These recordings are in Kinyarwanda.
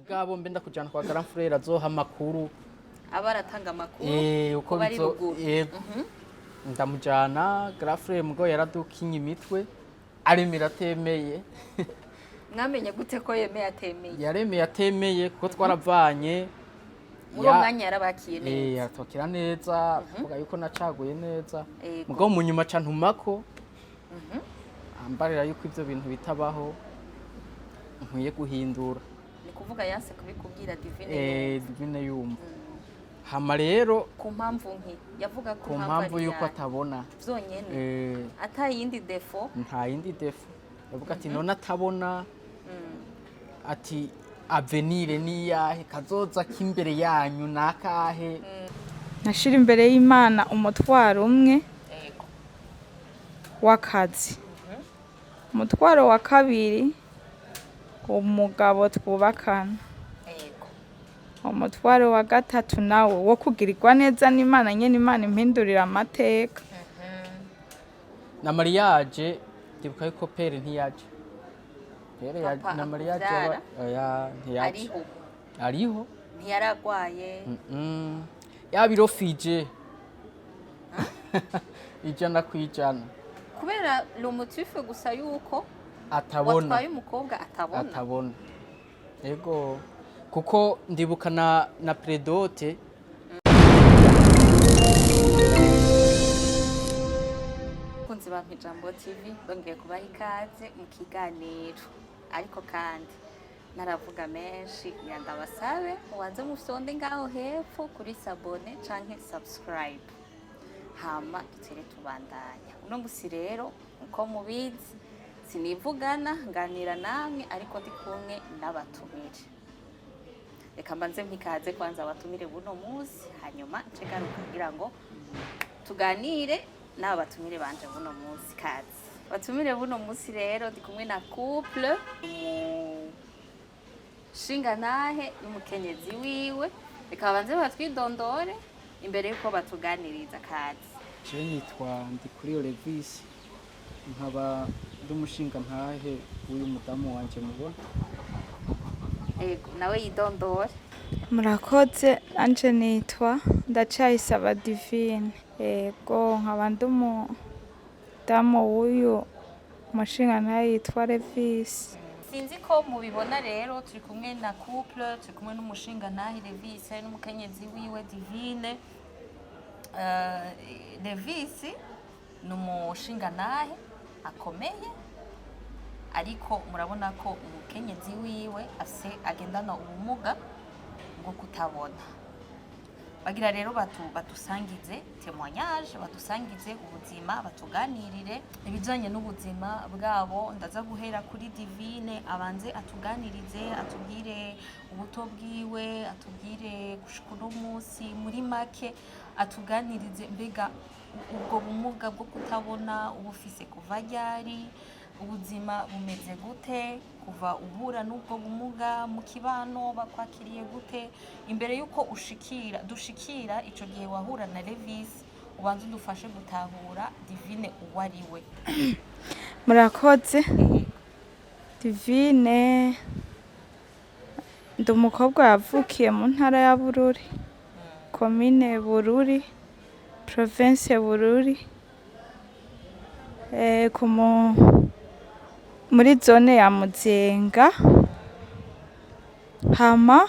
mugabo mbe ndakujana kwa grand frère azoha amakuru abaratanga amakuru uko bizo yego ndamujana grand frère mugabo yaradukinye imitwe aremera atemeye mwamenye gute ko yemeye atemeye yaremeye atemeye kuko twaravanye muri umwanya yarabakiye neza atokira neza avuga yuko nacaguye neza mugabo mu nyuma ca ntumako ambarira yuko ivyo bintu bitabaho nkwiye guhindura ni kuvuga yanse kubikubwira Divine yumva hama rero ku mpamvu yavuga ko mpamvu yuko atabona vyonyene ata yindi defo nta yindi defo yavuga ati none atabona ati avenire ni yahe kazoza k'imbere yanyu nakahe nashira imbere y'Imana umutwaro umwe w'akazi umutwaro wa kabiri umugabo twubakana umutwaro wa gatatu nawe wo kugirirwa neza n'Imana nyene Imana impindurira amateka na mariage ndibuka yuko pere ntiyaje na mariage ntiyaje ariho ntiyaragwaye yabirofije ijana kwijana kubera l'omotif gusa yuko atabona watwaye umukobwa atabona yego kuko ndibuka na predote kunzi ba Mpijambo TV bongeye kubaha ikaze mu kiganiro ariko kandi naravuga menshi yandabasabe mubanze musonde ngaho hepfo kuri sabone canke subscribe hama dutere tubandanya uno musi rero uko mubizi sinivugana nganira namwe ariko ndi kumwe n'abatumire reka mbanze mpikaze kwanza abatumire buno musi hanyuma ncegaruka kugira ngo tuganire n'abatumire banje buno musi kazi abatumire buno musi rero ndi kumwe na couple shinganahe n'umukenyezi wiwe reka banze batwidondore imbere yuko batuganiriza kazi je nitwa Ndikuriyo Levis nkaba umushinga ntahe uyu mudamu wanje mubona nawe yidondore murakoze anje nitwa Ndacayisaba Divine yego nkaba ndumudamu w'uyu mushinga ntahe yitwa Levis sinzi ko mubibona rero turi kumwe na couple turi kumwe n'umushinga ntahe Levis n'umukenyezi wiwe Divine Levis ni umushinga ntahe akomeye ariko murabona ko umukenyezi wiwe agendana ubumuga bwo kutabona bagira rero batusangize témoignage batusangize ubuzima batuganirire ibijanye n'ubuzima bwabo ndaza guhera kuri Divine abanze atuganirize atubwire ubuto bwiwe atubwire gushika uno munsi muri make atuganirize mbega ubwo bumuga bwo kutabona ubufise kuva ryari ubuzima bumeze gute kuva uhura n'ubwo bumuga mu kibano bakwakiriye gute imbere yuko dushikira ico gihe wahura na Levis ubanze udufashe gutahura Divine uwariwe murakoze Divine ndi umukobwa yavukiye mu ntara ya Bururi commune Bururi province Bururi muri zone ya Muzenga hama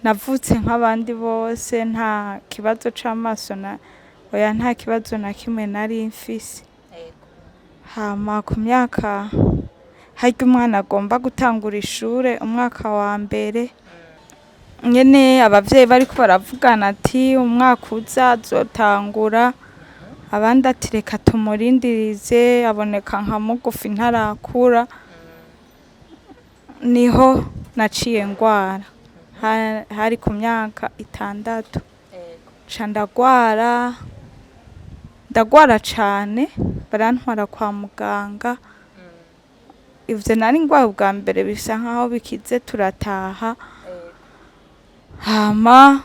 navutse nk'abandi bose nta kibazo c'amaso nta kibazo na kimwe nari mfise hama ku myaka harya umwana agomba gutangura ishure umwaka wa mbere nyene abavyeyi bariko baravugana ati umwaka uza azotangura abandi ati reka tumurindirize aboneka nka mugufi ntarakura niho naciye ngwara hari ku myaka 6 ca ndagwara cane barantwara kwa muganga ivyo nari ngwaye ubwa mbere bisa nkaho bikize turataha hama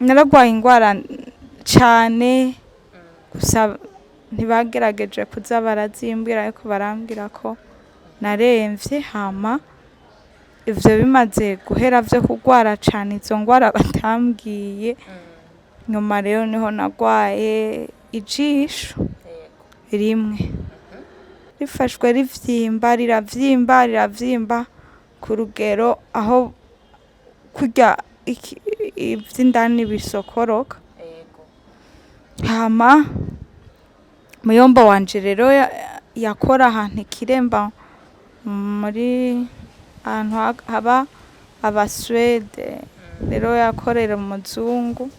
naragwaye ingwara cane gusa ntibagerageje kuza barazimbwira ariko barambwira ko naremvye hama ivyo bimaze guhera vyo kugwara cane izo ngwara batambwiye, nyuma rero niho nagwaye ijisho rimwe rifashwe riravyimba ku rugero aho kurya ivy'indani bisokoroka. Hama muyomba wanje rero yakora ahantu ikiremba muri ahantu haba abaswede, rero yakorera umuzungu,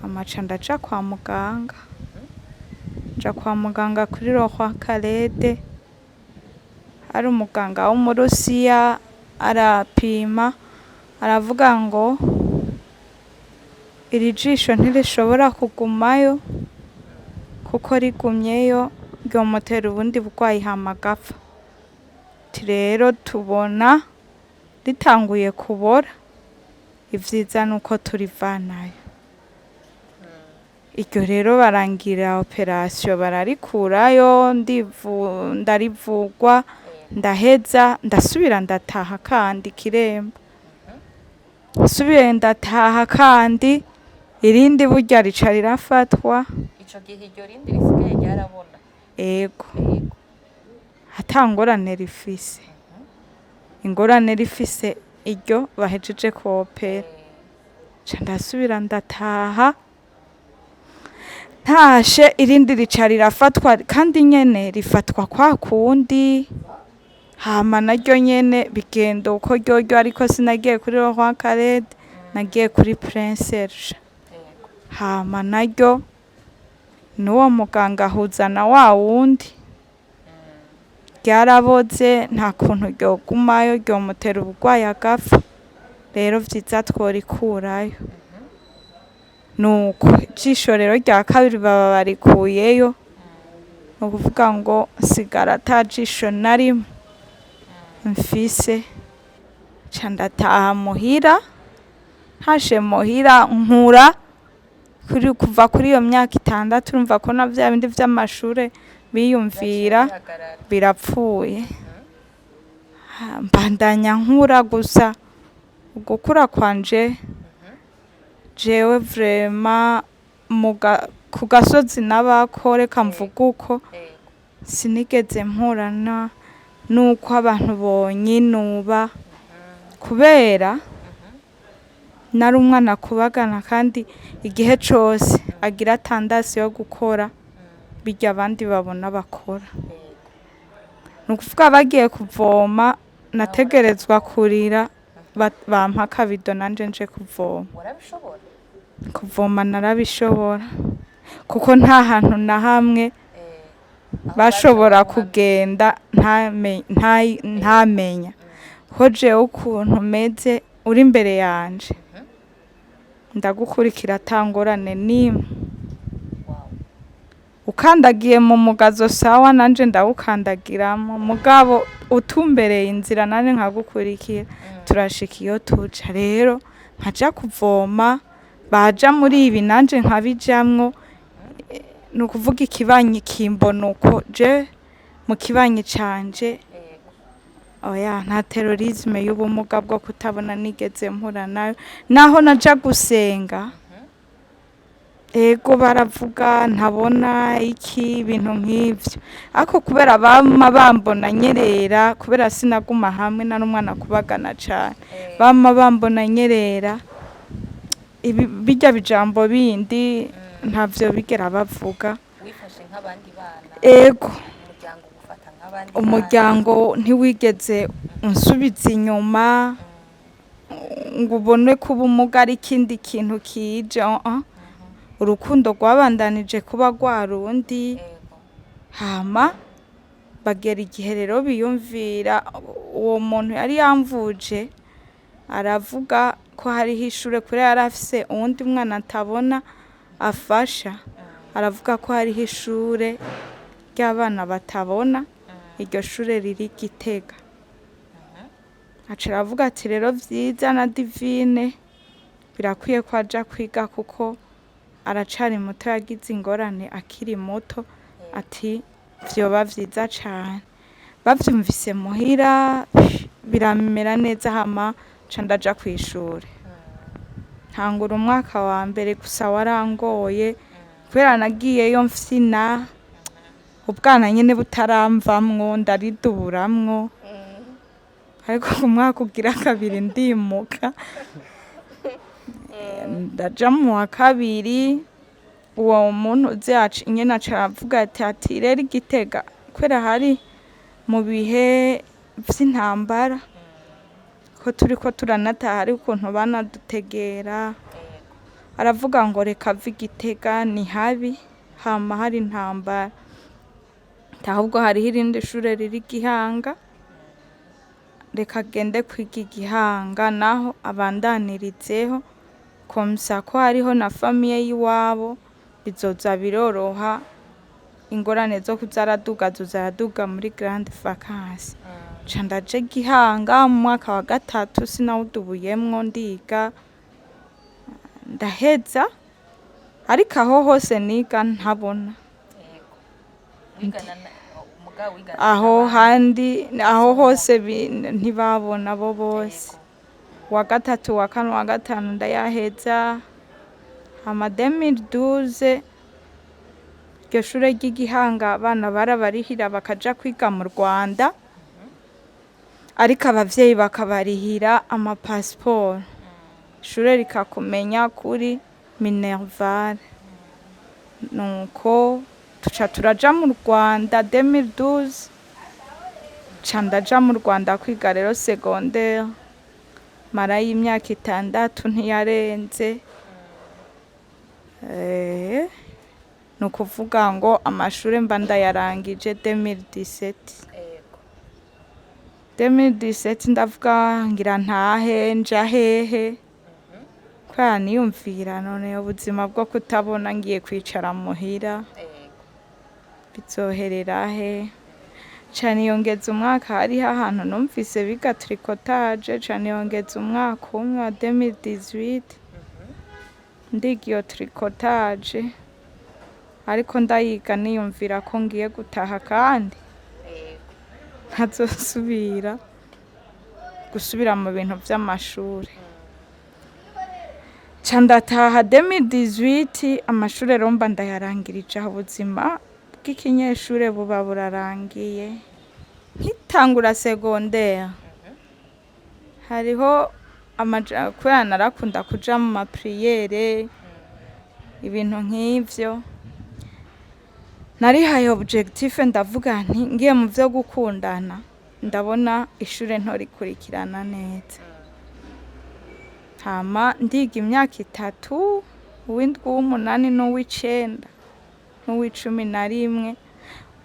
amaca ndaja kwa muganga kuri Roi Karede, hari umuganga w'umurusiya arapima aravuga ngo iri jisho ntirishobora kugumayo kuko rigumyeyo ryomutera ubundi burwayi hama agapfa. Rero tubona ritanguye kubora, ivyiza nuko turivanayo. Iryo rero barangira operation bararikurayo, ndarivugwa ndaheza ndasubira ndataha kandi kiremba, subiye ndataha kandi irindi burya rica rirafatwa. Ico gihe iryo rindi risigaye ryarabona? Ego, hatangorane rifise, ingorane rifise iryo bahejeje kuopera, ca ndasubira ndataha, ntashe irindi rica rirafatwa kandi nyene rifatwa kwa kundi, hama naryo nyene bigenda uko ryoryo, ariko sinagiye kuri Roi Karede, nagiye kuri Prince Serge. Hama naryo n'uwo muganga ahuzana wa wundi, ryaraboze nta kuntu ryogumayo, ryomutera uburwayi agapfa, rero vyiza tworikurayo. Nuko ijisho rero rya kabiri baba barikuyeyo, ni ukuvuga ngo nsigara ata jisho na rimwe mfise, ca ndataha muhira. Ntashe muhira nkura kuva kuri iyo myaka 6, urumva ko na vya bindi vy'amashure biyumvira birapfuye, mbandanya nkura gusa. Ugukura kwanje jewe vraiment ku gasozi nabako, reka mvuga uko, sinigeze mpurana nuko abantu bonyinuba, kubera nari umwana kubagana kandi igihe cose agira tendance yo gukora birya abandi babona bakora. Nukuvuga bagiye kuvoma nategerezwa kurira, bampa akabido nanje nje kuvoma. Kuvoma narabishobora kuko nta hantu na hamwe bashobora kugenda ntamenya ko jewe ukuntu meze uri imbere yanje ndagukurikira atangorane nimwe. Ukandagiye mu mugazo sawa nanje ndawukandagiramo, mugabo utumbereye inzira nanje nkagukurikira, turashika iyo tuja. Rero nkaja kuvoma, baja muri ibi nanje nkabijamwo, ni ukuvuga ikibanyi kimbona uko. Je mu kibanyi canje oya, nta terorisme y'ubumuga bwo kutabona nigeze mpura nayo, naho naja gusenga ego baravuga ntabona iki ibintu nk'ivyo, ariko kubera bama bambona nyerera, kubera sinaguma hamwe na n'umwana kubagana cane, bama bambona nyerera, bijya bijambo bindi ntavyo bigera bavuga. Wifashe nk'abandi bana? Ego, Umuryango gufata nk'abandi bana? Umuryango ntiwigeze unsubiza inyuma ngo ubone ko ubumuga ari ikindi kintu kije. Urukundo rwabandanije kuba rwarundi. Hama bagera igihe rero biyumvira, uwo muntu yari yamvuje aravuga ko hariho ishure kure yari afise uwundi mwana atabona afasha, aravuga ko hariho ishure ry'abana batabona, iryo shure riri Gitega. Aca aravuga ati rero vyiza na Divine birakwiye ko aja kwiga kuko aracari muto, yagize ingorane akiri muto, ati vyoba vyiza cane. bavyumvise muhira biramera neza hama ca ndaja kw'ishure ntangura umwaka wa mbere gusa warangoye kubera nagiyeyo mfyina ubwana nyene butaramvamwo ndariduburamwo ariko ku mwaka ugira kabiri ndimuka ndaja mu wa kabiri uwo muntu uzi nyene aca aravuga ati rero Igitega kubera hari mu bihe vy'intambara ko turiko turanataha ari ukuntu banadutegera aravuga ngo reka ava Igitega ni habi hama hari intambara ahubwo hariho irindi shure riri Gihanga reka agende kwiga Gihanga naho abandanirizeho komsa ko hariho na famiye y'iwabo bizoza biroroha ingorane zo kuzaraduga zaraduga muri grande vacances ca ndaje Gihanga mu mwaka wa gatatu sinawudubuyemwo ndiga ndaheza ariko aho hose niga ntabona aho handi aho hose ntibabona bo bose wa gatatu wa kane wa gatanu ndayaheza hama 2012 iryo shure ry'Igihanga abana barabarihira bakaja kwiga mu Rwanda ariko abavyeyi bakabarihira passport ishure rikakumenya kuri Minerval nuko tuca turaja mu Rwanda 2012 ca ndaja mu Rwanda kwiga rero secondaire mara y'imyaka 6 ntiyarenze nukuvuga ngo amashure mba ndayarangije 2017 ndavuga ngira ntahe nja hehe kwa niyumvira none ubuzima bwo kutabona ngiye kwicara muhira bizoherera he cane yongeza umwaka hari ahantu numvise biga tricotage cane yongeza umwaka umwe wa 2018 ndigiyo tricotage ariko ndayiga niyumvira ko ngiye gutaha kandi ntazosubira gusubira mu bintu vy'amashuri ca ndataha 2018 amashure romba ndayarangirije ubuzima bw'ikinyeshure buba burarangiye nkitangura secondaire hariho kubera narakunda kuja mu mapriere ibintu nk'ivyo narihaye objectif ndavuga nti ngiye mu vyo gukundana ndabona ishure ntorikurikirana neza hama ndiga imyaka 3 uw'indwi w'umunani n'uw'icenda n'uw'icumi na rimwe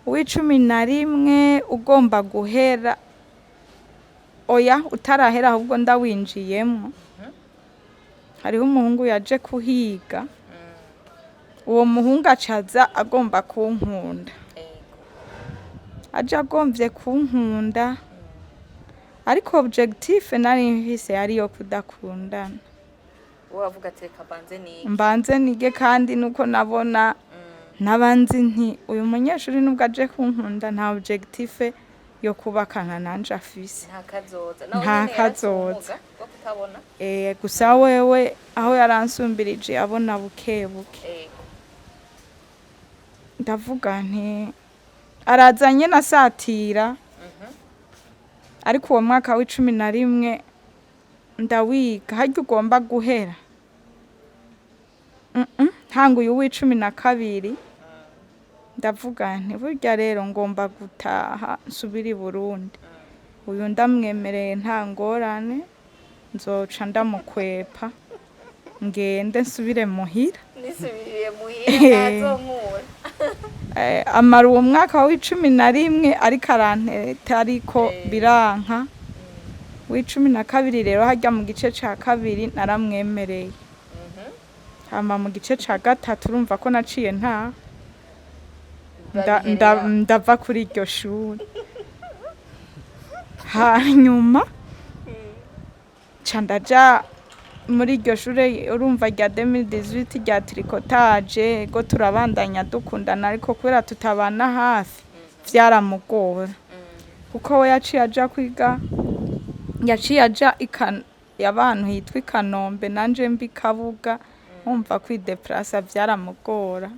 uw'icumi na rimwe ugomba guhera oya utarahera ahubwo ndawinjiyemo hariho umuhungu yaje kuhiga uwo muhungu acaza agomba kunkunda aje agomvye kunkunda ariko objectif nari mfise yari yo kudakundana wavuga ati reka mbanze nige kandi nuko nabona nabanzi nti uyu munyeshuri nubwo aje kunkunda nta objectif yo kubakana nanje afise nta kazoza gusa wewe aho yaransumbirije abona buke buke ndavuga nti arazanye na satira ariko uwo mwaka w'icumi na rimwe ndawiga harya ugomba guhera ntanguye uw'icumi na kabiri ndavuga nti burya rero ngomba gutaha nsubira i Burundi uyu ndamwemereye nta ngorane nzoca ndamukwepa ngende nsubire muhira nisubiriye muhira ntazonkura amara uwo mwaka w'icumi na rimwe ariko aranteta ariko biranka w'icumi na kabiri rero harya mu gice ca kabiri naramwemereye hama mu gice ca gatatu urumva ko naciye nta ndava kuri iryo shuri hanyuma ca ndaja muri iryo shure urumva rya 2018 rya tricotage go turabandanya dukundana ariko kubera tutabana hafi vyaramugora kuko we yaciye aja kwiga yaciye aja y'abantu hitwa Kanombe nanje mbi Kabuga umva kwideplasa byaramugora.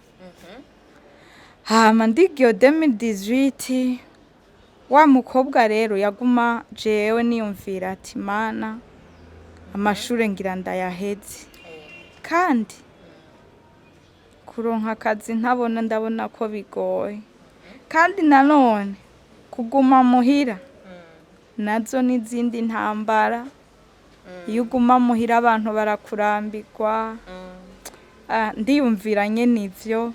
Hama ndigyo 2018 wa mukobwa rero yaguma jewe niyumvira ati mana amashure ngira ndayaheze kandi kuronka akazi ndabona ko bigoye kandi nanone kuguma muhira nazo n'izindi ntambara iyo uguma muhira abantu barakurambirwa ndiyumviranye n'ivyo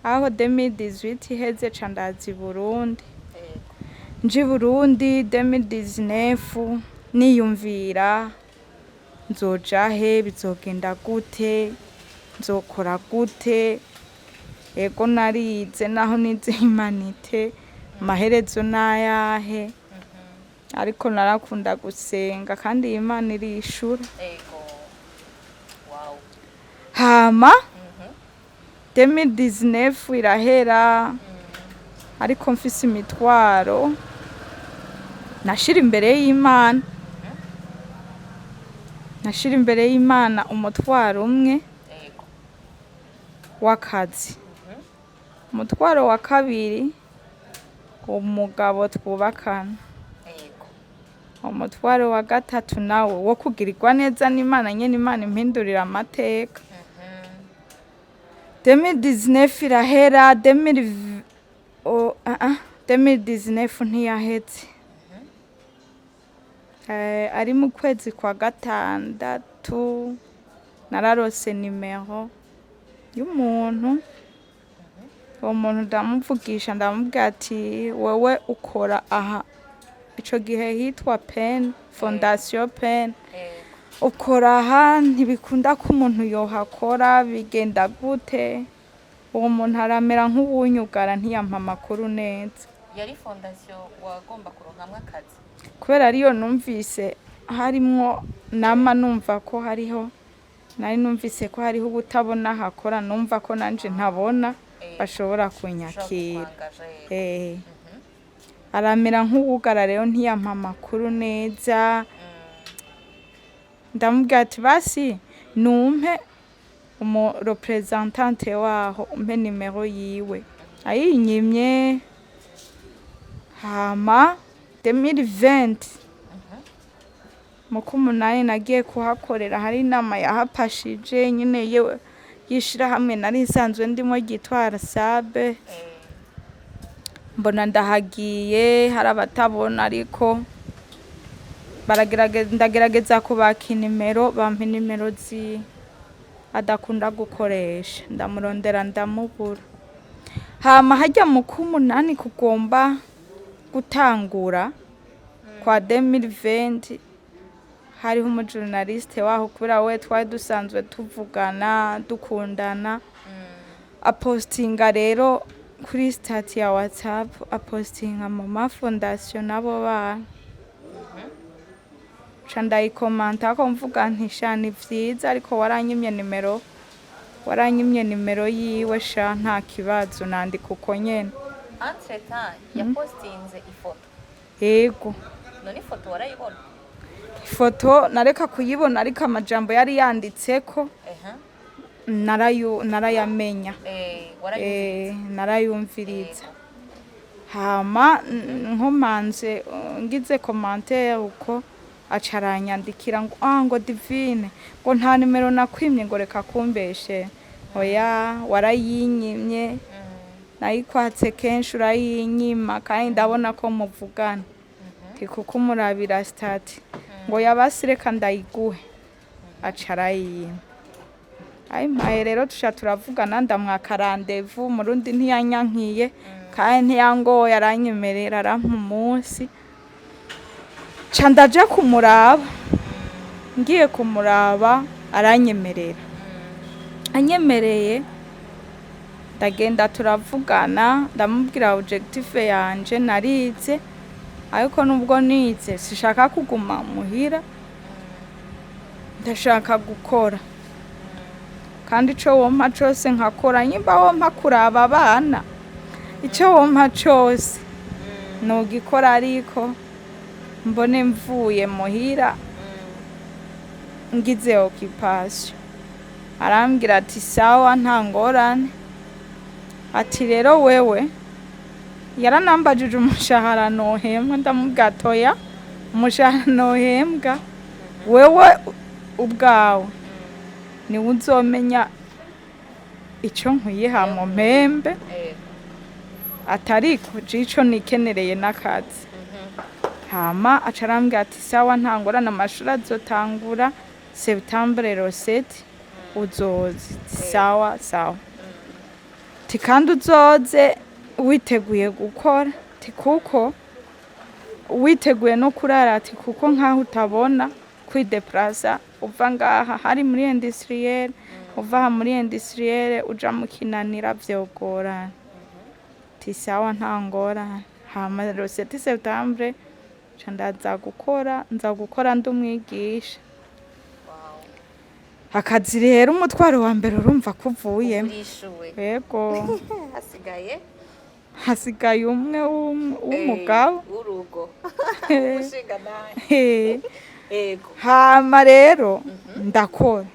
aho 2018 iheze ca ndazi Burundi nji Burundi 2019 niyumvira nzoja he bizogenda gute nzokora gute ego narize naho nize humanite maherezo nayahe ariko narakunda gusenga kandi Imana irishura. Hama 2019 irahera ariko mfise imitwaro nashira imbere y'Imana umutwaro umwe w'akazi. Umutwaro wa kabiri umugabo twubakana. Umutwaro wa gatatu nawe wo kugirirwa neza n'Imana nyene Imana impindurira amateka. 2019 irahera 2019 ntiyahetse. Ari mu kwezi kwa gatandatu nararose nimero y'umuntu. Uwo muntu ndamuvugisha ndamubwira ati wewe ukora aha ico gihe hitwa PEN Fondation PEN ukora aha ntibikunda ko umuntu yohakora bigenda gute. Uwo muntu aramera nk'ubunyugara ntiyampa amakuru neza. Yari fondation wagomba kuronkamwe akazi kubera ariyo numvise harimwo nama numva ko hariho nari numvise ko hariho ubutabona hakora numva ko nanje ntabona bashobora kunyakira. Aramera nk'uwugara rero ntiyampa amakuru neza. Ndamubwira ati basi numpe representante waho umpe nimero yiwe ayinyimye. Hama 2020 mu kumunani nagiye kuhakorera hari inama yahapashije nyine yewe yishira hamwe nari nsanzwe ndimo gitwara sabe mbona ndahagiye hari abatabona ariko ndagerageza kubaka inimero bampa inimero adakunda gukoresha ndamurondera ndamubura. Hama hajya mu kumunani kugomba gutangura kwa 2020 hariho umujournaliste waho kubera we twari dusanzwe tuvugana dukundana apostinga rero kuri stati ya WhatsApp apostinga mu ma fondation nabo bana canda ikomanta ko mvuga nti shani vyiza ariko waranyimye nimero yiwe sha nta kibazo nandika uko nyene. Entretemps yapostinze ifoto. Yego none ifoto warayibona? Ifoto nareka kuyibona ariko amajambo yari yanditseko narayamenya. Narayumviriza. Hama nkomanze ngize commentaire uko acaranyandikira ngo Divine ngo nta nimero nakwimye ngo reka kumbeshe oya warayinyimye nayikwatse kenshi urayinyima kandi ndabona ko muvugana kuko umurabira stati ngo yabasireka ndayiguhe acarayima. Ayimpaye rero turavugana ndamwaka rendezvous murundi ntiyanyankiye kandi ntiyango yaranyemerera arampa umunsi ca ndaja kumuraba. Ngiye kumuraba aranyemerera anyemereye ndagenda turavugana ndamubwira objectif yanje narize ariko nubwo nize sishaka kuguma muhira ndashaka gukora kandi ico wompa cose nkakora nyimba wompa kuraba abana ico wompa cose nogikora ariko mbone mvuye muhira ngize occupation. Arambwira ati sawa nta ngorane, ati rero wewe yaranambajije umushahara nohembwa, ndamubwira toya umushahara nohembwa wewe ubwawe niwe uzomenya icyo nkwiye hama mpembe, atariko jico nikenereye n'akazi. Hama acarambwira ati sawa nta ngorane, amashuri azotangura Septembre 7 uzoze. Sawa sawa, ti kandi uzoze witeguye gukora, ti kuko witeguye no kurara, ati kuko nkaho utabona kwideplaza uva ngaha hari muri industriel, uva muri industriel uja mu Kinanira vyogorana. Ti sawa nta ngorane. Hama 7 Septembre ndaza gukora, nza gukora ndumwigisha. Akazi rero umutwaro wa mbere urumva kuvuye. Yego. Hasigaye umwe w'umugabo urugo. Mushinga naye. Yego. Hama rero ndakora.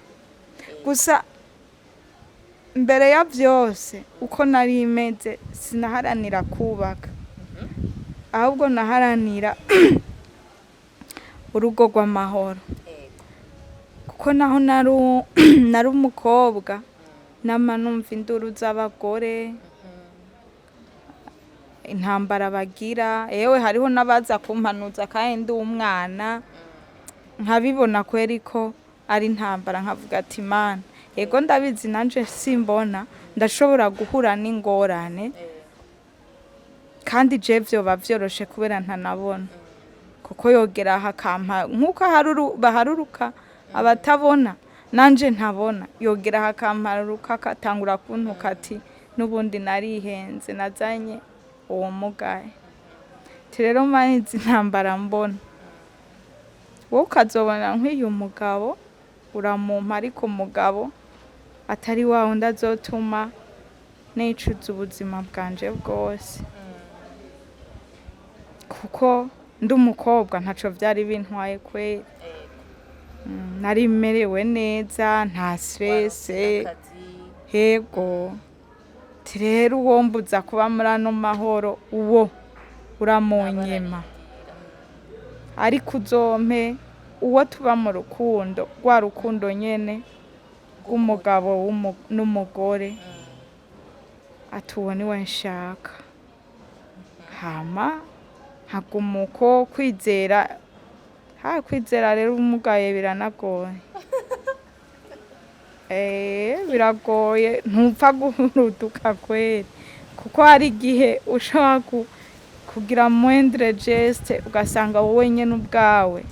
Gusa mbere ya byose uko nari imeze sinaharanira kubaka, ahubwo naharanira urugo rw'amahoro. Kuko naho nari umukobwa nama numva induru z'abagore, intambara bagira, yewe hariho n'abaza kumpanuza kandi ndi umwana nkabibona kweri ko ari intambara, nkavuga ati Mana yego ndabizi nanje simbona ndashobora guhura n'ingorane, kandi je vyoba vyoroshe kubera ntanabona, kuko yogera hakampa nkuko baharuruka abatabona nanje ntabona, yogera hakamparuka akatangura kuntuka ati n'ubundi narihenze nazanye uwo mugaye. Rero mani izi ntambara mbona wowe ukazobona nk'uyu mugabo uramumpa, ariko umugabo atari wa wundi azotuma nicuza ubuzima bwanje bwose, kuko ndi umukobwa ntaco vyari bintwaye kweri. Nari merewe neza nta stress. Yego. Rero uwo mbuza kuba muri ano mahoro uwo uramunyema, ariko uzompe uwo tuba mu rukundo, rwa rukundo nyene rw'umugabo n'umugore, atuwo niwe nshaka. Hama hagumuko kwizera, kwizera rero umugaye biranagoye. Biragoye, ntupfa guhuruduka kweri, kuko hari igihe ushobora kugira moindre geste ugasanga wowe nyene ubwawe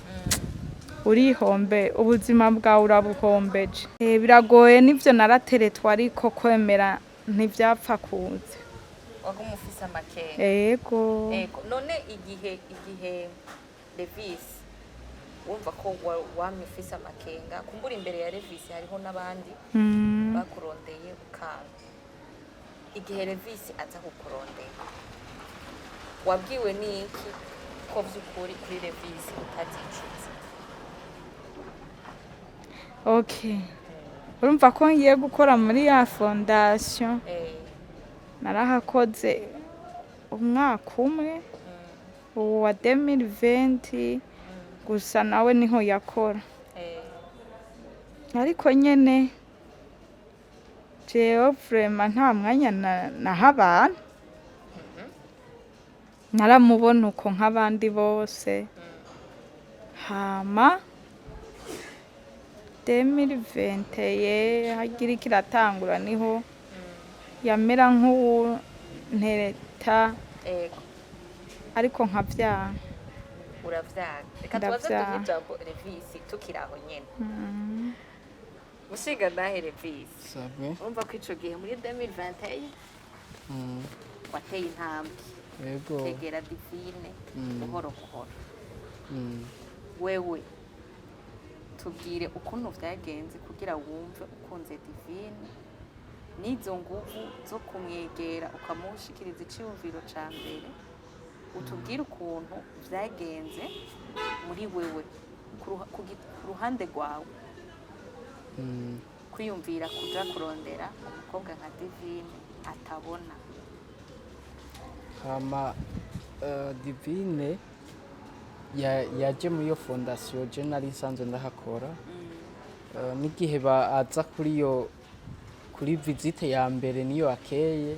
urihombe, ubuzima bwawe urabuhombeje. Biragoye, nivyo narateretwa ariko kwemera ntivyapfa kuza. Waguma ufise amakenga. Yego. None igihe Levis wumva ko wamye ufise amakenga, kumbura imbere ya Levis hariho n'abandi bakurondeye ukanga. Igihe Levis aza kukurondera wabwiwe n'iki ko vy'ukuri kuri Levis utazicuza? Okay. Urumva ko ngiye gukora muri ya fondation. Narahakoze umwaka umwe wa 2020, gusa nawe niho yakora. Ariko nyene jewe vraiment nta mwanya nahabana, naramubona uko nk'abandi bose. Hama 2020 hagira ikiratangura niho yamera nk'uwo ntereta, ariko nkavyaha. Uravyaga. Reka tubaze tuvijambo Levis tukiraho nyene. Mushinga nahe Levis. Urumva ko ico gihe muri 2021 wateye intambwe. Yego. Tegera Divine buhoro buhoro. Wewe tubwire ukuntu vyagenze kugira wumve ukunze Divine, n'izo nguvu zo kumwegera ukamushikiriza iciyumviro ca mbere utubwire ukuntu byagenze muri wewe ku ruhande rwawe kwiyumvira kuja kurondera umukobwa nka Divine atabona. hama Divine yaje muri iyo fondasiyo je nari nsanzwe ndahakora n'igihe aza kuri visite ya mbere niyo akeye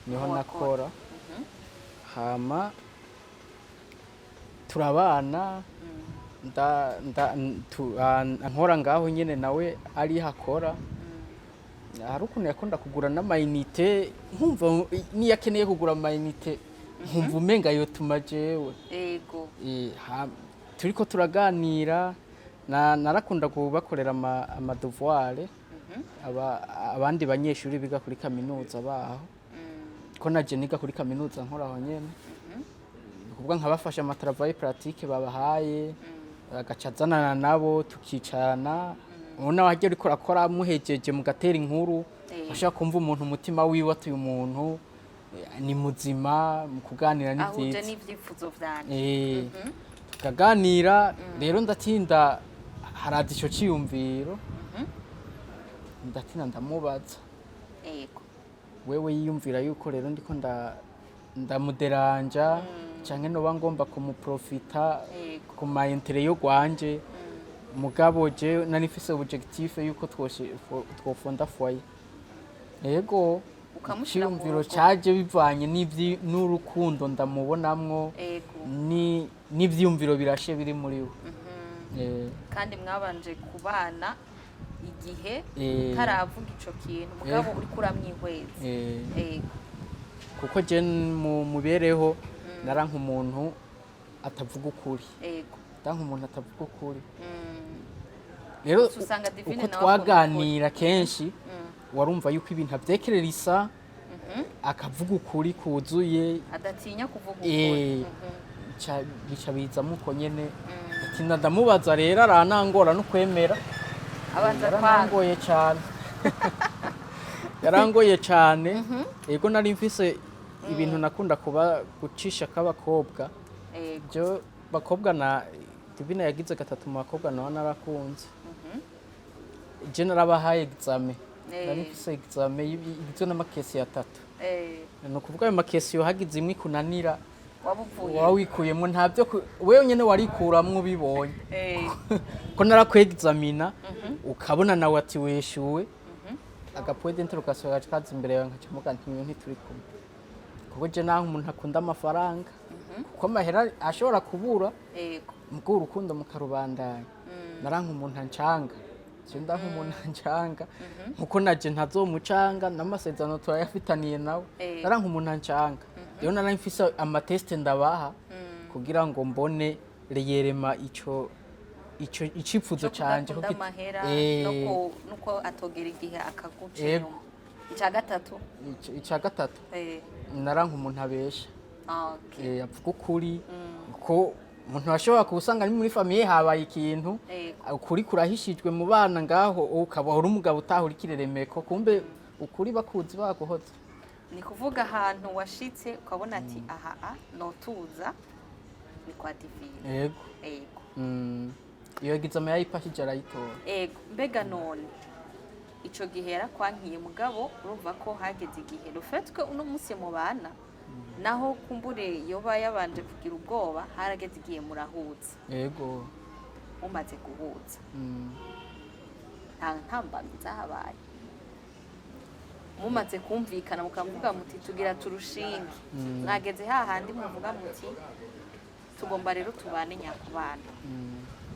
niho nakora hama turabana nkora ngaho nyene nawe ari hakora hari ukuntu yakunda kugura n'amayinite nkumva niyo akeneye kugura amayinite nkumva umenga yotuma jewe yego turiko turaganira narakunda kubakorera amadevoir abandi banyeshuri biga kuri kaminuza baho ko naje niga kuri kaminuza nkora aho nyene kuvuga nkabafasha amatravail pratique babahaye agacazana nabo tukicarana ubona wagiye uriko urakora muhejeje mugatera inkuru ashaka kumva umuntu umutima wiwe atuye umuntu ni muzima mu kuganira n'ivyiza ahuje n'ivyifuzo vyane tukaganira rero ndatinda haraza ico ciyumviro ndatinda ndamubaza yego wewe yiyumvira yuko rero ndiko ndamuderanja canke noba ngomba kumuprofita ku ma intérêt yo gwanje mugabo je nari mfise objectif yuko twofonda foyer yego ukamushimviro caje bivanye n'urukundo ndamubonamwo n'ivyumviro birashe biri muri we kandi mwabanje kubana igihe taravuga ico kintu mugabo uri kuramwihweza kuko je mubereho naranka umuntu atavuga ukuri danka umuntu atavuga ukuri rero uko twaganira kenshi warumva yuko ibintu avyekerera isa akavuga ukuri kuzuye adatinya kuvuga ukuri bica bizamo uko nyene atinda ndamubaza rero aranangora no kwemera yarangoye cyane yarangoye cyane yego nari mfise ibintu nakunda kuba gucisha k'abakobwa byo bakobwa na Divine yagize gatatu mu bakobwa nawe narakunze je narabahaye examen nari mfise examen y'ibyo n'amakesi ya 3 no kuvuga ayo makesi yo hagize imwe kunanira wawikuyemo ntabyo wewe nyene warikuramwo bibonye ko narakwexamina ukabona nawe ati weshuwe agapoint interrogation gacaza imbere yawe nkacamuga ntituri kumwe kuko je naho umuntu akunda amafaranga kuko mahera ashobora kubura mubwo urukundo mukarubandanya naranka umuntu ancanga je ndanka umuntu ancanga nkuko naje ntazomucanga n'amasezerano turayafitaniye nawe naranka umuntu ancanga rero nari mfise amateste ndabaha kugira ngo mbone reyerema icifuzo canje nuko atogera igihe akaguca ica gatatu naranka umuntu abesha avuga ukuri ko umuntu ashobora kusanga ari muri famiye habaye ikintu ukuri kurahishijwe mu bana ngaho ukaba uri umugabo utahura ikireremeko kumbe ukuri bakuzi baguhoza ni kuvuga ahantu washitse ukabona ati aha notuza ni kwa Divine yego iyo examen yayipashije arayitora yego mbega none ico gihe yarakwankiye mugabo urumva ko hageze igihe rufetwe uno munsi mu bana naho kumbure yoba yabanje kugira ubwoba harageze igihe murahuza yego umaze guhuza nta ntambamyi zahabaye mumaze kumvikana mukavuga muti tugira turushinge mwageze hahandi muvuga muti tugomba rero tubane nyakubana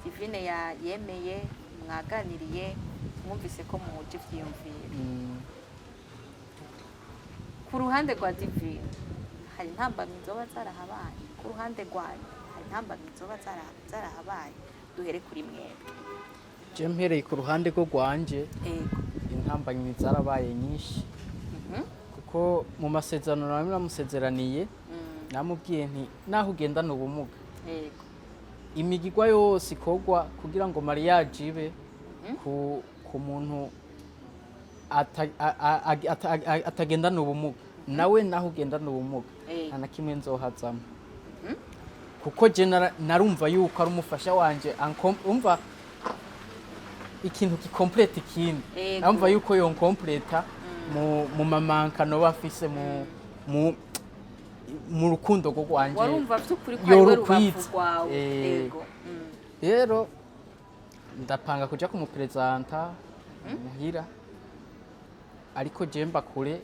Divine yemeye mwaganiriye mwumvise ko muhuje ivyiyumviro ku ruhande rwa Divine hari intambamyi zoba zarahabaye ku ruhande rwanyu hari intambamyi zoba zarahabaye duhere kuri mwebwe je mpereye ku ruhande rwo rwanje intambamyi zarabaye nyinshi kuko mu masezerano namwe namusezeraniye namubwiye nti naho ugendana ubumuga imigirwa yose ikorwa kugira ngo mariage ibe ku muntu atagendana ubumuga nawe naho ugendana ubumuga nta na kimwe nzohazamo kuko je narumva yuko ari umufasha wanje umva ikintu gikomplete ikindi Ego. narumva yuko yonkompleta mu mamankano bafise mu rukundo rwo rwanje warumva vy'ukuri ko ari we rubavu rwawe yego rero ndapanga kuja kumupresenta muhira ariko je mba kure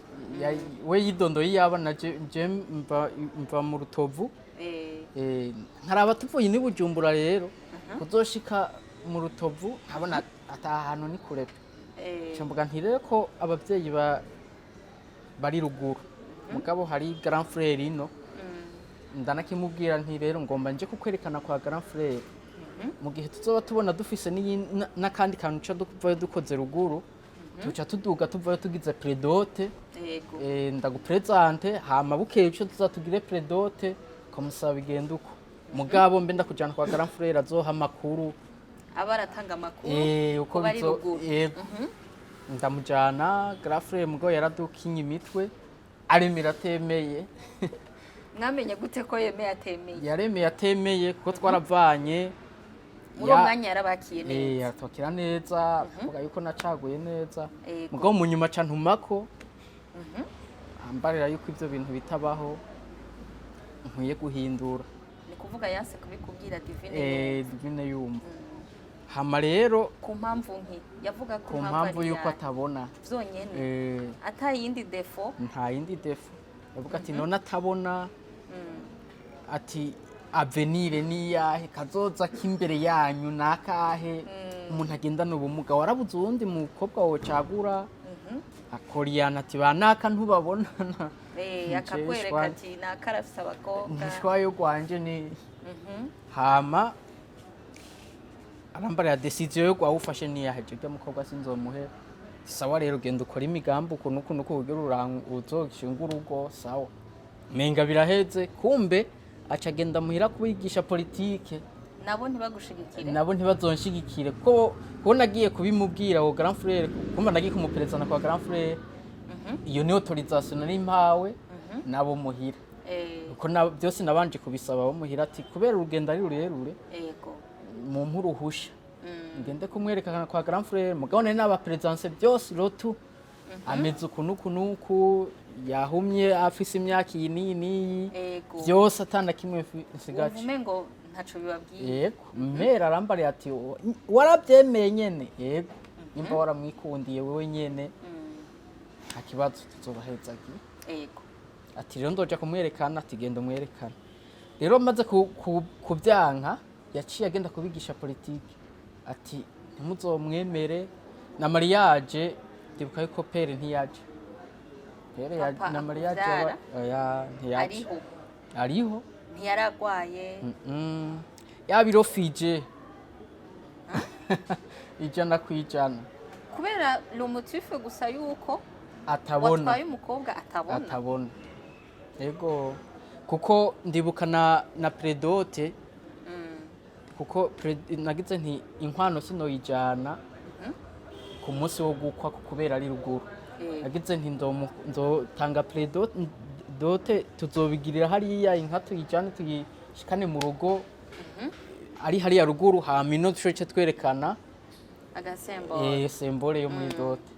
we yidondoye yabana je mva mu Rutovu nkaraba tuvuye ni Bujumbura rero kuzoshika mu Rutovu nkabona atahantu ni kure cyambuga ntirere ko abavyeyi bari ruguru mugabo hari grand frère ino ndanakimubwira nti rero ngomba nje kukwerekana kwa grand frère mu gihe tuzoba tubona dufise n'akandi kantu cyo duvayo dukoze ruguru tuca tuduga tuvayo tugize predote ndagupresente hama bukeye cyo tuzatugire predote komusaba bigenda uko mugabo mbe ndakujana kwa grand frère azoha makuru abaratanga amakuru uko bari ruguru ndamujana grand frère mugo yaradukinye imitwe aremera atemeye mwamenye gute ko yemeye atemeye yaremeye atemeye kuko twaravanye muri umwanya yarabakiye neza yatokira neza avuga yuko nacaguye neza mugabo mu nyuma ca ntumako ambarira yuko ivyo bintu bitabaho nkwiye guhindura ni kuvuga yanse kubikubwira Divine yumva hama rero ku mpamvu yavuga ku mpamvu yuko atabona vyonyene ata yindi defo nta yindi defo yavuga ati none atabona ati avenire ni yahe kazoza kimbere yanyu nakahe umuntu agendana ubumuga warabuze uwundi mukobwa wawe cagura akoriyana ati banaka ntubabonana akakwereka ati nakarafise abakobwa nishwayo gwanje ni hama arambara ya decision yo gwawufashe ni yahe je mukobwa sinzomuhe sawa rero genda ukora imigambi ukuntu kugira uzogishinga urugo sawa menga biraheze kumbe aca agenda muhira kubigisha politike nabo ntibazonshigikire ko nagiye kubimubwira wo grand frère kumba nagiye kumuperezana kwa grand frère iyo ni autorisation nari mpawe nabo muhira uko byose nabanje kubisaba bo muhira ati kubera urugendo ari rurerure mu mpuruhusha ngende kumwerekana kwa grand frère mugabo nari n'abaperezanse byose rotu ameze uku yahumye afise imyaka iyi n'iyi byose atana kimwe nsigaje uvumengo ntaco bibabwiye yego mera arambariye ati warabyemeye nyene yego nimba waramwikundiye wewe nyene nta kibazo tuzobahezagiye yego ati rero ndoja kumwerekana ati genda umwerekana rero maze kubyanka yaciye agenda kubigisha politike ati ntimuzomwemere na mariage ndibuka yuko pere ntiyaje pere na mariage ntiyaje ariho ntiyaragwaye yabirofije ijana kwijana kubera l'omotif gusa yuko atabona watwaye umukobwa atabona yego kuko ndibuka na predote kuko nagize nti inkwano sinoyijana ku munsi wo gukwa kubera ari ruguru nagize nti ndotanga predote tuzobigirira hariya inka tuyijane tuyishikane mu rugo ari hariya ruguru hama dushoce twerekana sembole yo muri dote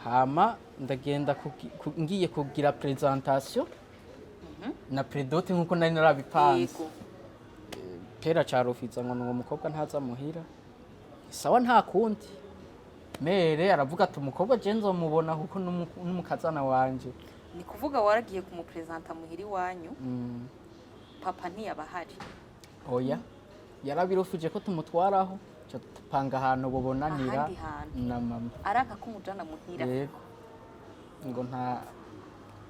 hama ndagenda ngiye kugira presentation na predote nkuko nari narabipanze pera carofiza ngo umukobwa ntaza muhira sawa nta kundi mere aravuga ati umukobwa je nzomubona kuko n'umukazana wanje ni kuvuga waragiye kumupresenta muhiri wanyu papa ntiyabahari oya yarabirofuje ko tumutwaraho cyo tupanga ahantu bobonanira na mama araka kumujana muhira yego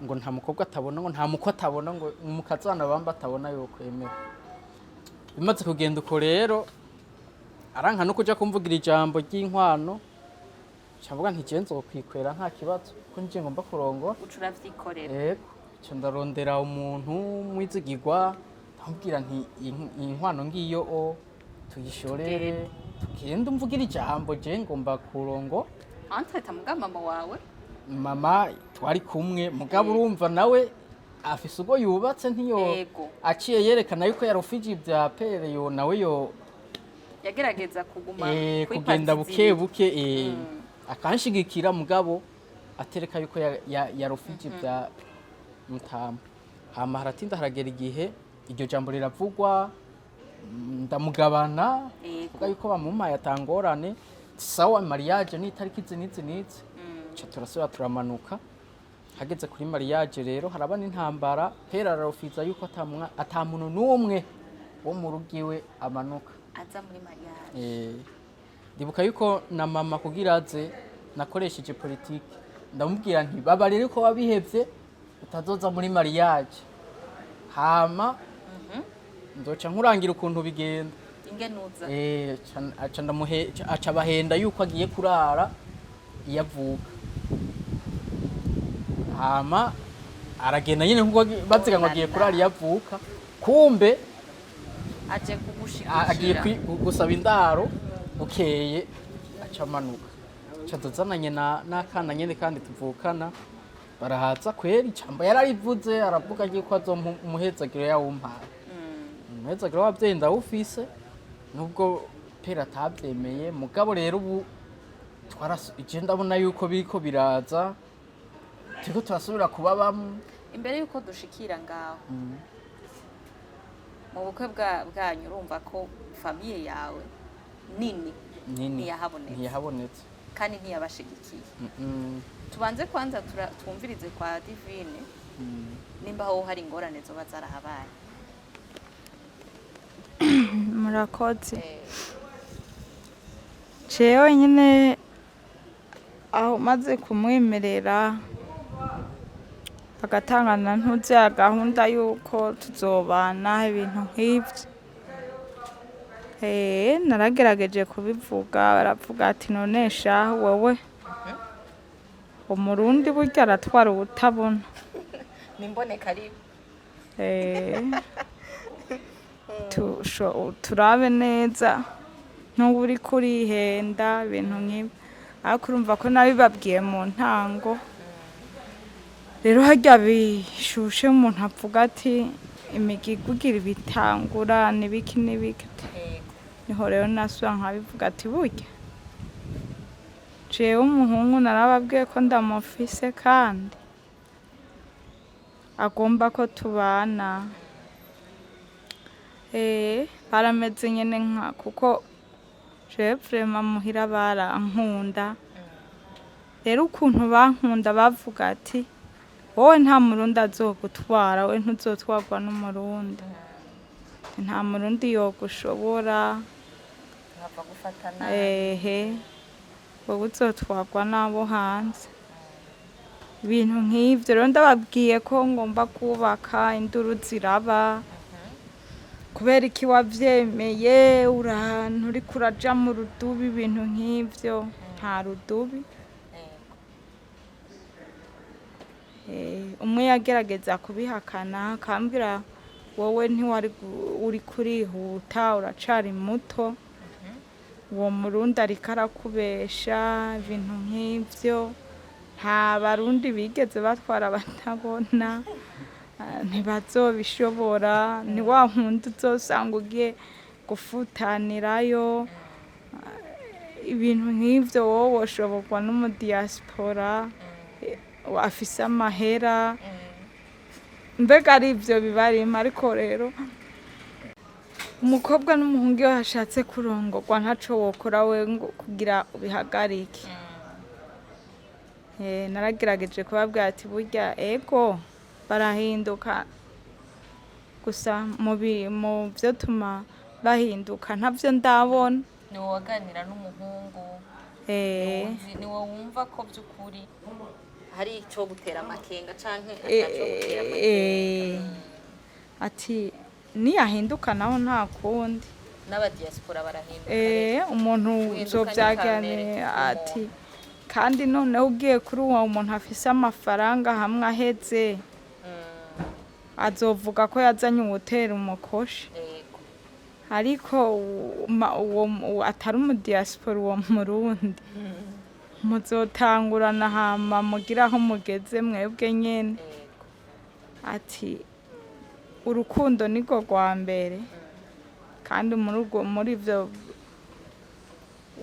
ngo nta mukobwa atabona ngo nta mukwe atabona ngo umukazana bamba atabona yokwemera bimaze kugenda uko rero aranka no kuja kumvugira ijambo ry'inkwano cavuga nti je nzokwikwera nta kibazo ko nje ngomba kurongora ucura vyikorera yego cyo ndarondera umuntu mwizigirwa ndamubwira nti inkwano ngiyo tuyishorere tugende umvugira ijambo je ngomba kurongo antweta muga mama wawe mama twari kumwe mugabo urumva nawe afise ubwo yubatse ntiyo Yego. aciye yerekana yuko yarufije ibya pere yo nawe yo yagerageza kuguma kugenda buke buke akanshigikira mugabo atereka yuko yarufije ibya mutama. Hama haratinda haragera igihe iryo jambo riravugwa ndamugabana kuko yuko bamumpaye atangorane sawa mariage ni itariki nizi ca turasubira turamanuka. Hageze kuri mariage rero haraba n'intambara pera ararufiza yuko ata muntu n'umwe wo mu rugo iwe amanuka aza muri mariage. Ndibuka yuko na mama kugira aze nakoresheje politike ndamubwira nti baba rero ko wabihevye utazoza muri mariage hama nzoca nkurangira ukuntu bigenda ingenuza aca bahenda yuko agiye kurara iyavuka hama aragenda nyine nkuko baziga ngo agiye kurara iyavuka kumbe aje kugushikira agiye gusaba indaro bukeye aca amanuka aca tuzananye n'akana nyene kandi tuvukana barahaza kweri icambo yararivuze aravuga yuko azomuhezagiro yawumpaye umuhezagiro w'abavyeyi ndawufise nubwo pera atavyemeye mugabo rero ubu ije ndabona yuko biriko biraza turiko turasubira kuba bamwe. Imbere yuko dushikira ngaho mu bukwe bwanyu urumva ko famiye yawe nini ntiyahabonetse kandi ntiyabashigikiye. Tubanze kwanza twumvirize kwa Divine nimba aho hari ingorane zoba zarahabaye. Murakoze. Jewe nyine aho maze kumwemerera agatangana ntuze gahunda yuko tuzobana ibintu nk'ibyo. Naragerageje kubivuga baravuga ati none sha wowe umurundi burya aratwara ubutabona. Nimboneka ari turabe neza n'ubu uri kurihenda ibintu nk'ibyo ariko urumva ko nabibabwiye mu ntango rero harya bishushe umuntu avuga ati imigigugira ibitangura n'ibiki n'ibiki niho rero nasubira nkabivuga ati burya jewe umuhungu narababwiye ko ndamufise kandi agomba ko tubana. Barameze nyene nka kuko jewe vraiment muhira barankunda rero ukuntu bankunda bavuga ati wowe nta murundi azogutwara we ntuzotwarwa n'umurundi nta murundi yogushobora wowe uzotwarwa n'abo hanze ibintu nk'ivyo rero ndababwiye ko ngomba kubaka induru ziraba kubera iki wavyemeye urahantu uriko uraja mu rudubi ibintu nk'ivyo nta rudubi. Umwe yagerageza kubihakana akambwira wowe ntiwari uri kurihuta uracari muto uwo murundi ariko arakubesha ibintu nk'ivyo nta barundi bigeze batwara batabona ntibazobishobora ni wa wundi uzosanga ugiye gufutanirayo ibintu nk'ivyo wowe woshoborwa n'umudiaspora afise amahera mbega ari ivyo bibarimo ariko rero umukobwa n'umuhungu iyo hashatse kurongorwa ntaco wokora we ngo kugira ubihagarike. Naragerageje kubabwira ati burya ego barahinduka gusa mu byo tuma bahinduka ntavyo ndabona. Ni wowe waganira n'umuhungu ni wowe wumva ko by'ukuri hari icyo gutera amakenga canke ataco gutera amakenga ati niyahinduka naho nta kundi n'abadiaspora barahinduka umuntu uzovyagane ati kandi noneho ugiye kuri uwo muntu afise amafaranga hamwe aheze azovuga ko yazanye uwutera umukoshi ariko uwo atari umudiaspora uwo murundi muzotangurana hama mugira aho mugeze mwebwe nyene ati urukundo nirwo rwa mbere kandi muri ibyo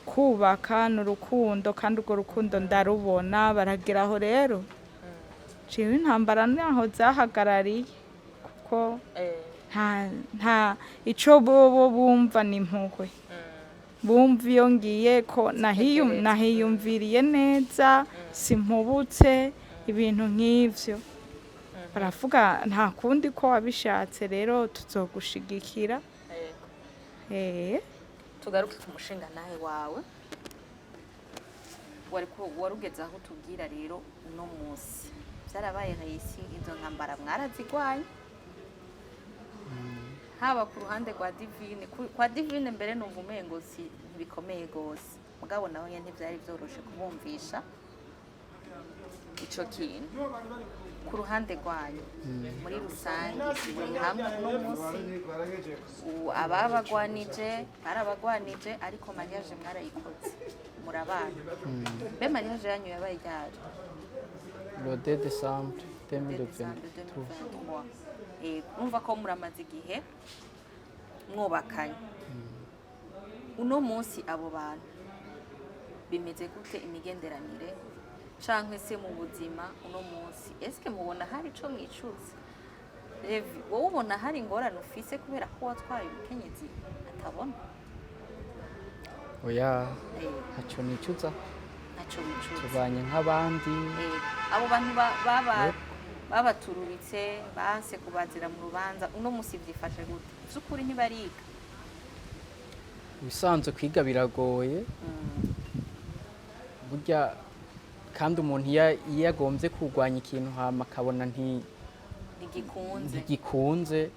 kubaka ni urukundo kandi urwo rukundo ndarubona barageraho rero ciwe intambara naho zahagarariye kuko nta icyo bo bumva ni impuhwe bumva iyo ngiye ko nahiyumviriye neza simpubutse ibintu nk'ibyo baravuga nta kundi ko wabishatse rero tuzogushigikira. tugaruke ku mushinga nawe wawe warugeze aho tubwira rero uno munsi byarabaye rahisi izo ntambara mwarazigwaye haba ku ruhande rwa Divine kwa Divine mbere numva umengo si bikomeye gose mugabo naho nyene ntivyari vyoroshe kubumvisha ico kintu ku ruhande rwanyu muri rusange muri hamwe uno munsi barabagwanije ariko mariage mwarayikoze murabana be mariage yanyu yabaye ryari le 2 décembre 2023 numva ko muramaze igihe mwubakanye uno munsi abo bantu bimeze gute imigenderanire canke se mu buzima uno munsi eske mubona hari ico mwicuza Levi wowe ubona hari ingorane ufise kubera ko watwaye umukenyezi atabona oya haco nicuza tubanye nk'abandi abo bantu babatururitse banse kubazira mu rubanza uno munsi byifashe gute by'ukuri ntibariga bisanzwe kwiga biragoye burya kandi umuntu iyo agombye kurwanya ikintu hama akabona ntigikunze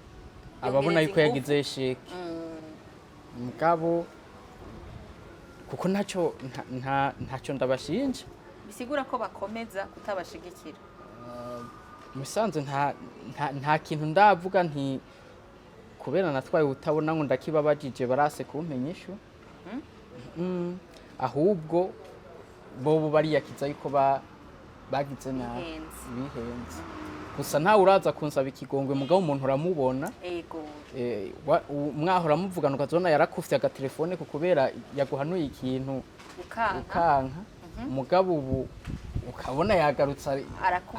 ababona yuko yagize sheke mugabo kuko ntacyo ndabashinja bisigura ko bakomeza kutabashigikira musanze nta kintu ndavuga nti kubera natwaye utabona ngo ndakibabajije barase kumpenyesho ahubwo bo bariyakiza yuko bagize nabi bihenze gusa ntawe uraza kunsaba ikigongwe mugabo umuntu uramubona mwahora muvugana ukazona yarakufye agatelefone kubera yaguhanuye ikintu ukanka mugabo ubu ukabona yagarutse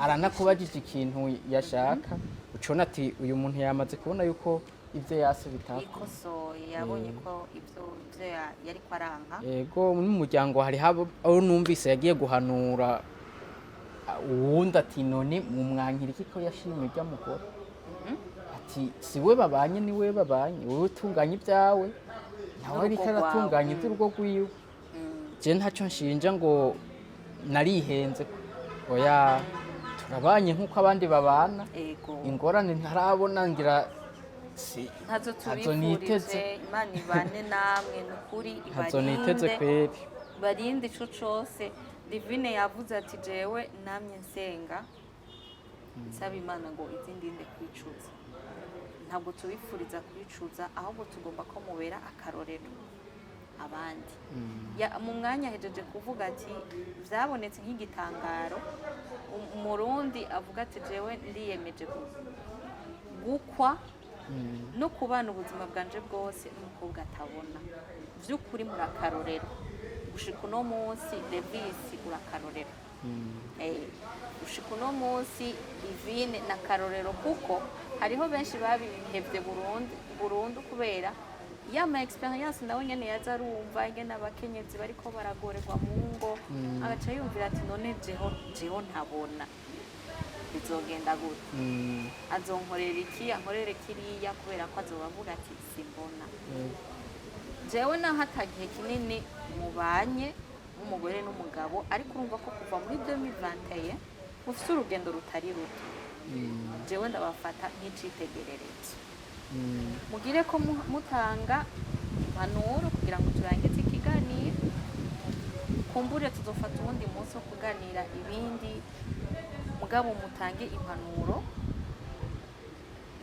aranakubagije ikintu yashaka ucona ati uyu muntu yamaze kubona yuko ibyo yase ikosoye yabonye ko ibyo yari kwaranka yego n'umuryango hari aho numvise yagiye guhanura uwundi ati none mu mwankira iki ko yashimye ujya mugore ati si we babanye ni we babanye wowe utunganya ibyawe nawe ariko aratunganya iby'urugo rwiwe je ntacyo nshinja ngo narihenze oya turabanye nk'uko abandi babana ingorane ntarabona ngira ntazo tubifurize Imana ibane namwe nukuri ibarinde barinde ico cose Divine yavuze ati jewe namye nsenga nsaba Imana ngo izindinde kwicuza ntabwo tubifuriza kwicuza ahubwo tugomba ko mubera akarorero abandi mu mwanya hejeje kuvuga ati byabonetse nk'igitangaro umurundi avuga ati jewe ndiyemeje gukwa no kubana ubuzima bwanje bwose n'umukobwa atabona by'ukuri muri akarorero gushika uno munsi Levisi urakarorero gushika uno munsi Divine na karorero kuko hariho benshi babihevye burundu kubera yama experience nawe nyene yaza arumva ingene abakenyezi bariko baragorerwa mu ngo agaca yumvira ati none jeho ntabona bizogenda gute azonkorera iki ankorere kiriya kubera ko azobavuga ati simbona jewe naho atagihe kinini mubanye n'umugore n'umugabo ariko urumva ko kuva muri 2021 mufite urugendo rutari ruto jewe ndabafata nk'icitegererezo mugire ko mutanga impanuro kugira ngo turangize ikiganiro kumbure tuzofata ubundi munsi wo kuganira ibindi mugabo mutange impanuro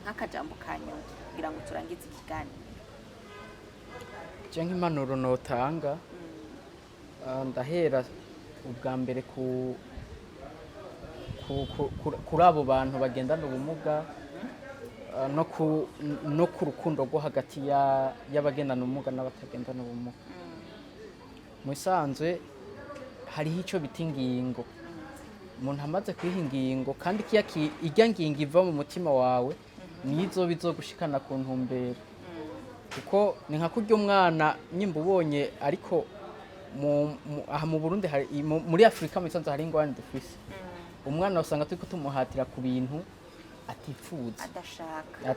nk'akajambo kanyuma kugira ngo turangize ikiganiro cyangwa impanuro notanga ndahera ubwa mbere ku kuri abo bantu bagendana ubumuga no ku rukundo rwo hagati y'abagendana ubumuga n'abatagendana ubumuga. Mu bisanzwe hariho icyo bita ingingo, umuntu amaze kwiha ingingo kandi ijya ngingo iva mu mutima wawe nizo bizogushikana ku ntumbero, kuko ni nka kurya umwana nyimba ubonye, ariko aha mu Burundi muri Afurika mu bisanzwe hari ingorane dufise. Umwana usanga turiko tumuhatira ku bintu atifuza adashaka,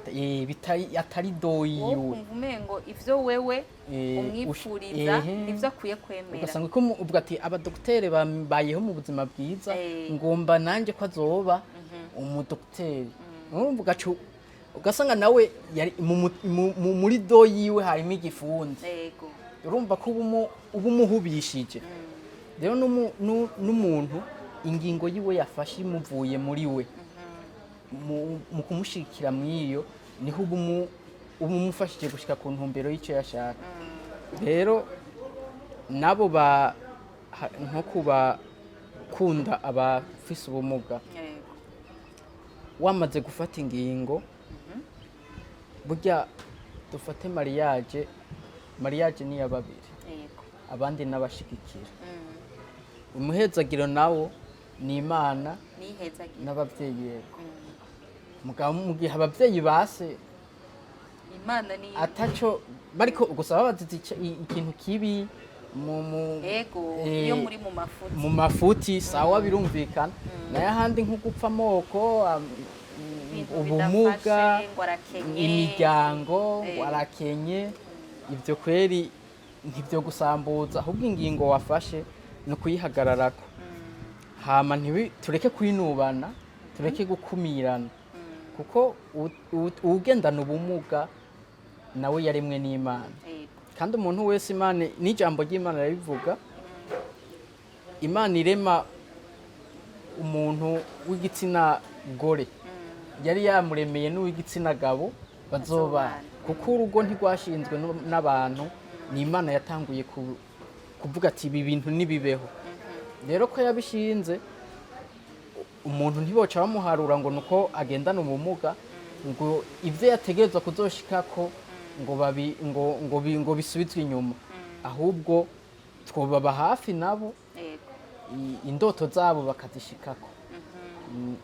atari doyiwe, ukumva umengo ivyo wewe umwipfuriza nivyo akwiye kwemera. Ugasanga ko ubwo ati abadoktere bambayeho mu buzima bwiza, ngomba nanje ko azoba umudoktere. Ugasanga nawe muri doyiwe harimo igifunze, urumva ko uba umuhubishije. Rero n'umuntu ingingo yiwe yafashe imuvuye muri we, mu kumushikira mw'iyo niho uba umufashije gushika ku ntumbero y'icyo yashaka. Rero nabo nko kubakunda abafise ubumuga, wamaze gufata ingingo, burya dufate mariage ni ya babiri, abandi n'abashigikira. Umuhezagiro nawo ni Imana n'abavyeyi. Yego, mugabo mu gihe abavyeyi base Imana ni ataco bariko gusaba bazize ikintu kibi iyo muri mu mafuti sawa, birumvikana. Naye ahandi nko gupfa amoko, ubumuga, imiryango warakenye, ibyo kweri ntibyo gusambuza, ahubwo ingingo wafashe no kuyihagararako. Hama tureke kwinubana, tureke gukumirana, kuko ugendana ubumuga nawe yaremwe n'Imana. Kandi umuntu wese Imana n'ijambo ry'Imana rirabivuga, Imana irema umuntu w'igitsina gore yari yamuremeye n'uw'igitsina gabo bazobana, kuko urugo ntirwashinzwe n'abantu, ni Imana yatanguye kuvuga ati ibi bintu nibibeho. Rero ko yabishinze, umuntu ntiboca bamuharura ngo nuko agendana ubumuga ngo ivyo yategerezwa kuzoshikako ngo bisubizwe inyuma, ahubwo twobaba hafi nabo, indoto zabo bakazishikako.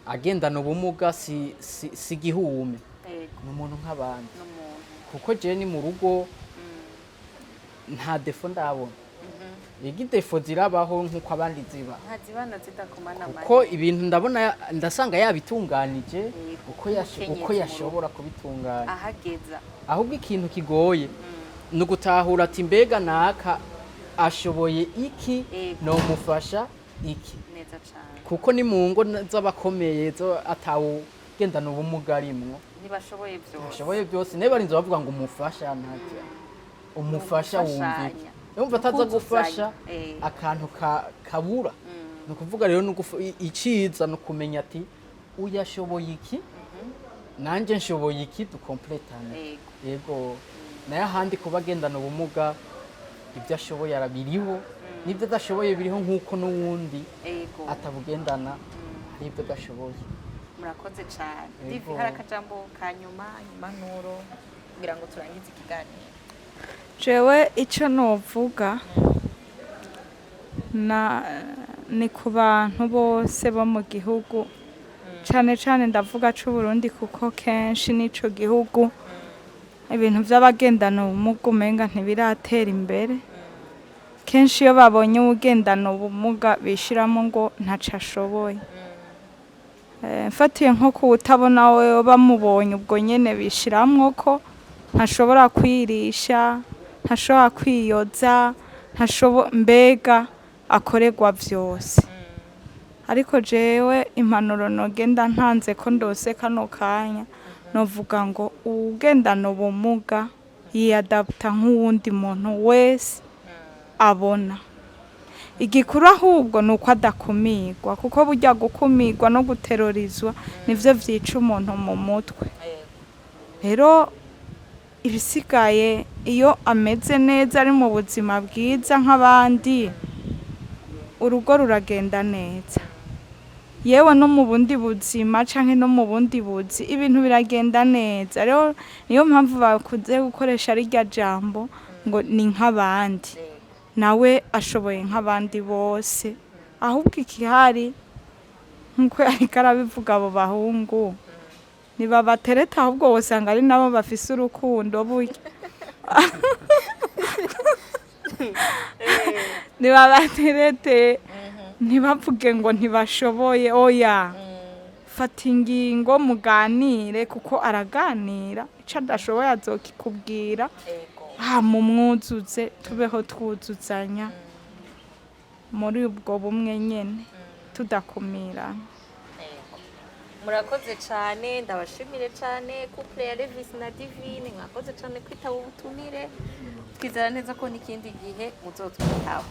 Agendana ubumuga si gihume, ni umuntu nk'abandi, kuko je ni mu rugo nta defo ndabona. Igi defo zirabaho nkuko abandi ziba, kuko ibintu ndasanga yabitunganije uko yashobora kubitunganya. Ahubwo ikintu kigoye ni ugutahura ati mbega naka ashoboye iki, nomufasha iki. Kuko ni mu ngo z'abakomeye atawugendana ubumuga arimwo, ntibashoboye byose. Niba barinze bavuga ngo umufasha wumvike, yumva ataza gufasha akantu kabura. Ni ukuvuga rero iciza ni ukumenya ati uyashoboye iki, nanjye nshoboye iki, dukompletane. Yego, naye ahandi kuba agendana ubumuga ibyo ashoboye arabiriho, n'ibyo adashoboye biriho, nk'uko n'uwundi atabugendana hari ibyo adashoboye. Murakoze cyane. Divi, hari akajambo ka nyuma impanuro kugira ngo turangize ikiganiro? Jewe icyo novuga ni ku bantu bose bo mu gihugu, cyane cyane ndavuga c'u Burundi, kuko kenshi n'ico gihugu ibintu by'abagendana ubumuga umenga ntibiratera imbere. Kenshi iyo babonye ugendana ubumuga bishiramo ngo ntaco ashoboye. Mfatiye nko kuwutabona we bamubonye ubwo nyene bishiramwo ko ntashobora kwirisha, ntashobora kwiyoza, mbega akorerwa vyose. Ariko jewe impanuro nogenda ntanze ko ndose kano kanya, novuga ngo ugendana ubumuga yiyadapta nk'uwundi muntu wese abona. Igikuru ahubwo ni uko adakumirwa, kuko burya gukumirwa no guterorizwa nivyo vyica umuntu mu mutwe. Rero ibisigaye iyo ameze neza, ari mu buzima bwiza nk'abandi, urugo ruragenda neza. yewe no mu bundi buzima canke no mu bundi buzi ibintu biragenda neza. Rero niyo mpamvu bakuze gukoresha rirya jambo ngo ni nk'abandi, nawe ashoboye nk'abandi bose, ahubwo ikihari nk'uko yariko arabivuga abo bahungu ntibabatereta, ahubwo wosanga ari nabo bafise urukundo burya. Ntibabaterete, ntibavuge ngo ntibashoboye, oya fata ingingo muganire, kuko araganira ico adashoboye azokikubwira, mumwuzuze, tubeho twuzuzanya muri ubwo bumwe nyene tudakumirana. Murakoze cyane, ndabashimire cyane couple ya Levis na Divine, mwakoze cyane kwitaba ubutumire, twizera neza ko n'ikindi gihe muzotwitaba.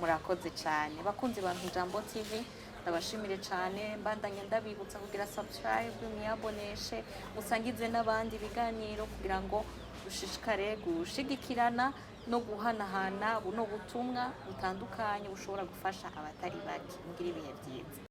Murakoze cyane bakunzi ba Ijambo TV, ndabashimire cyane, mbandanya ndabibutsa kugira subscribe, mwiyaboneshe, musangize n'abandi ibiganiro kugira ngo dushishikare gushigikirana no guhanahana buno butumwa butandukanye bushobora gufasha abatari bake. Mugira ibihe byiza.